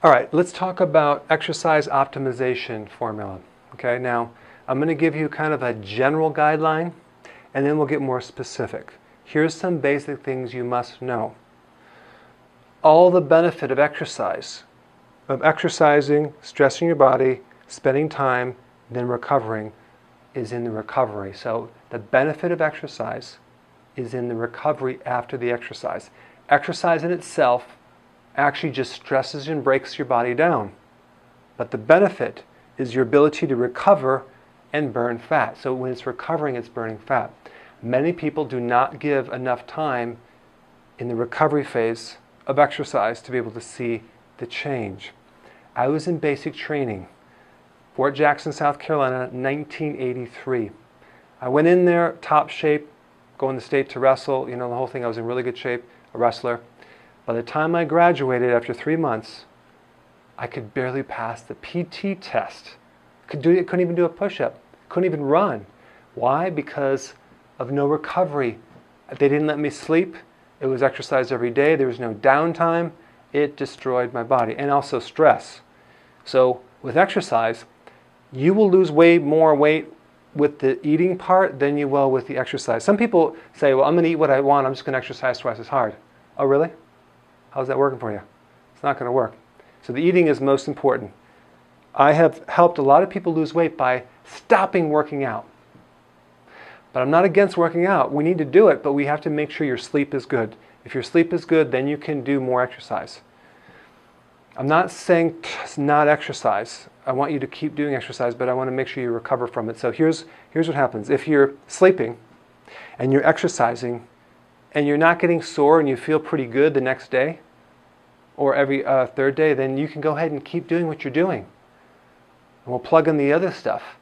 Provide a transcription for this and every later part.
All right, let's talk about exercise optimization formula. Okay, now I'm going to give you kind of a general guideline and then we'll get more specific. Here's some basic things you must know. All the benefit of exercise, of exercising, stressing your body, spending time, then recovering, is in the recovery. So the benefit of exercise is in the recovery after the exercise. Exercise in itself actually just stresses and breaks your body down. But the benefit is your ability to recover and burn fat. So when it's recovering, it's burning fat. Many people do not give enough time in the recovery phase of exercise to be able to see the change. I was in basic training, Fort Jackson, South Carolina, 1983. I went in there, top shape, going to state to wrestle, the whole thing. I was in really good shape, a wrestler. By the time I graduated after 3 months, I could barely pass the PT test. Couldn't even do a push-up. Couldn't even run. Why? Because of no recovery. They didn't let me sleep. It was exercise every day. There was no downtime. It destroyed my body. And also stress. So with exercise, you will lose way more weight with the eating part than you will with the exercise. Some people say, well, I'm going to eat what I want. I'm just going to exercise twice as hard. Oh, really? How's that working for you? It's not going to work. So the eating is most important. I have helped a lot of people lose weight by stopping working out. But I'm not against working out. We need to do it, but we have to make sure your sleep is good. If your sleep is good, then you can do more exercise. I'm not saying not exercise. I want you to keep doing exercise, but I want to make sure you recover from it. So here's what happens. If you're sleeping and you're exercising and you're not getting sore and you feel pretty good the next day or every third day, then you can go ahead and keep doing what you're doing. And we'll plug in the other stuff.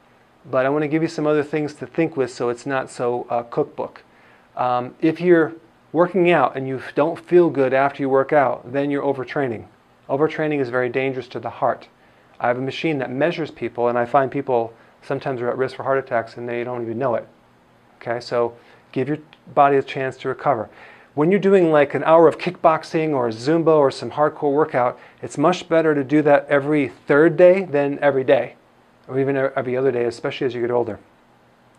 But I want to give you some other things to think with so it's not so cookbook. If you're working out and you don't feel good after you work out, then you're overtraining. Overtraining is very dangerous to the heart. I have a machine that measures people, and I find people sometimes are at risk for heart attacks and they don't even know it. Okay, so give your body a chance to recover. When you're doing like an hour of kickboxing or Zumba or some hardcore workout, it's much better to do that every third day than every day, or even every other day, especially as you get older,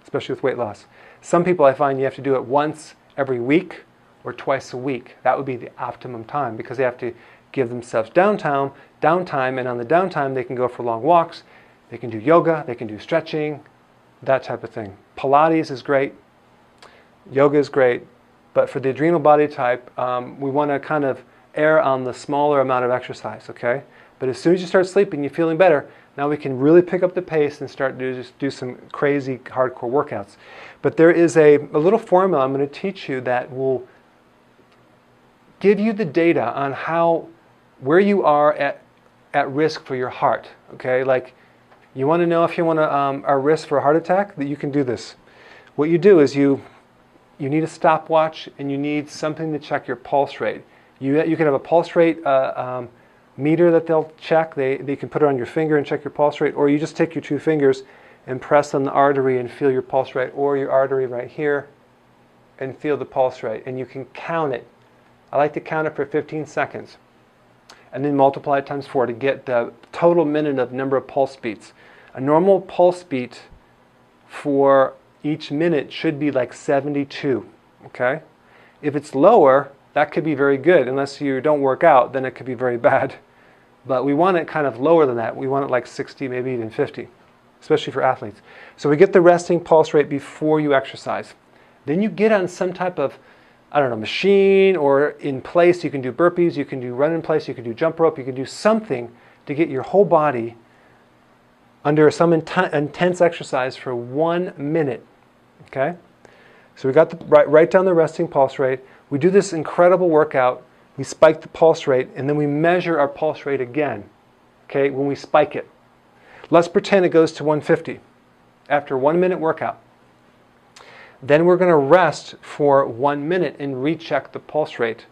especially with weight loss. Some people I find you have to do it once every week or twice a week. That would be the optimum time because they have to give themselves downtime, and on the downtime they can go for long walks, they can do yoga, they can do stretching, that type of thing. Pilates is great, yoga is great, but for the adrenal body type, we want to kind of err on the smaller amount of exercise, okay? But as soon as you start sleeping, you're feeling better, now we can really pick up the pace and start to just do some crazy hardcore workouts. But there is a little formula I'm going to teach you that will give you the data on where you are at risk for your heart, okay? Like, you want to know if you want to are risk for a heart attack, that you can do this. What you do is you need a stopwatch and you need something to check your pulse rate. You can have a pulse rate meter that they'll check. They can put it on your finger and check your pulse rate, or you just take your 2 fingers and press on the artery and feel your pulse rate, or your artery right here and feel the pulse rate, and you can count it. I like to count it for 15 seconds. And then multiply it times 4 to get the total minute of number of pulse beats. A normal pulse beat for each minute should be like 72, okay? If it's lower, that could be very good. Unless you don't work out, then it could be very bad. But we want it kind of lower than that. We want it like 60, maybe even 50, especially for athletes. So we get the resting pulse rate before you exercise. Then you get on some type of, I don't know, machine or in place. You can do burpees, you can do run in place, you can do jump rope, you can do something to get your whole body under some intense exercise for 1 minute, okay? So we got write down the resting pulse rate. We do this incredible workout, we spike the pulse rate, and then we measure our pulse rate again, okay, when we spike it. Let's pretend it goes to 150 after a 1 minute workout. Then we're going to rest for 1 minute and recheck the pulse rate.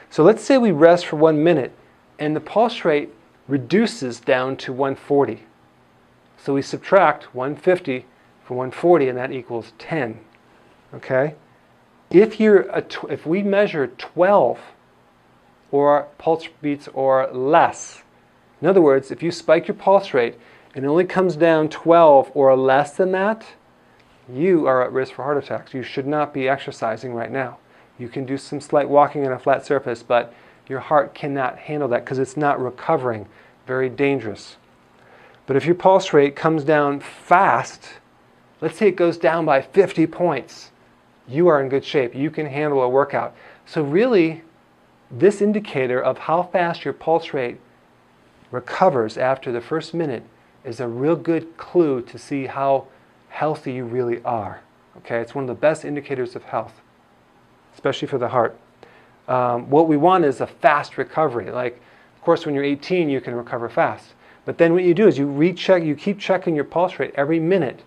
So let's say we rest for 1 minute and the pulse rate reduces down to 140. So we subtract 150 from 140 and that equals 10. Okay? If we measure 12 or pulse beats or less, In other words, if you spike your pulse rate and it only comes down 12 or less than that, you are at risk for heart attacks. You should not be exercising right now. You can do some slight walking on a flat surface, but your heart cannot handle that because it's not recovering. Very dangerous. But if your pulse rate comes down fast, let's say it goes down by 50 points, you are in good shape. You can handle a workout. So really, this indicator of how fast your pulse rate recovers after the first minute is a real good clue to see how healthy you really are. Okay, it's one of the best indicators of health, especially for the heart. What we want is a fast recovery. Like, of course, when you're 18, you can recover fast. But then what you do is you keep checking your pulse rate every minute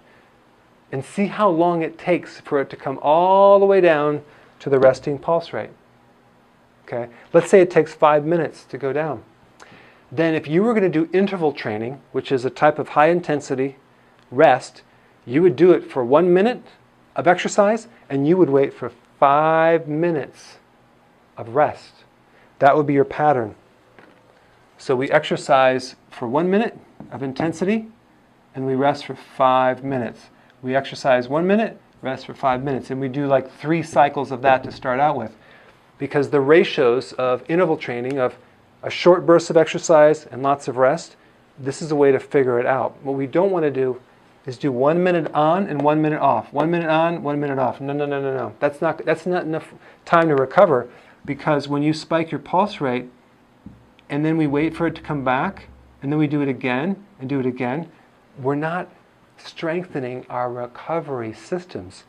and see how long it takes for it to come all the way down to the resting pulse rate. Okay? Let's say it takes 5 minutes to go down. Then if you were going to do interval training, which is a type of high intensity rest, you would do it for 1 minute of exercise and you would wait for 5 minutes of rest. That would be your pattern. So we exercise for 1 minute of intensity and we rest for 5 minutes. We exercise 1 minute, rest for 5 minutes, and we do like 3 cycles of that to start out with. Because the ratios of interval training, of a short burst of exercise and lots of rest, this is a way to figure it out. What we don't want to do is do 1 minute on and 1 minute off. 1 minute on, 1 minute off. No. That's not enough time to recover, because when you spike your pulse rate and then we wait for it to come back and then we do it again and do it again, we're not strengthening our recovery systems.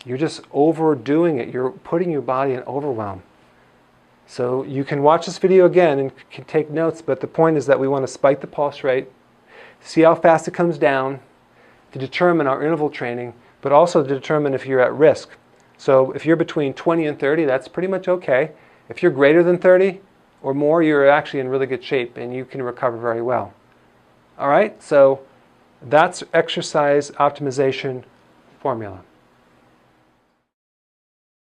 You're just overdoing it. You're putting your body in overwhelm. So you can watch this video again and can take notes, but the point is that we want to spike the pulse rate, see how fast it comes down, to determine our interval training, but also to determine if you're at risk. So if you're between 20 and 30, that's pretty much okay. If you're greater than 30 or more, you're actually in really good shape and you can recover very well. All right, so that's exercise optimization formula.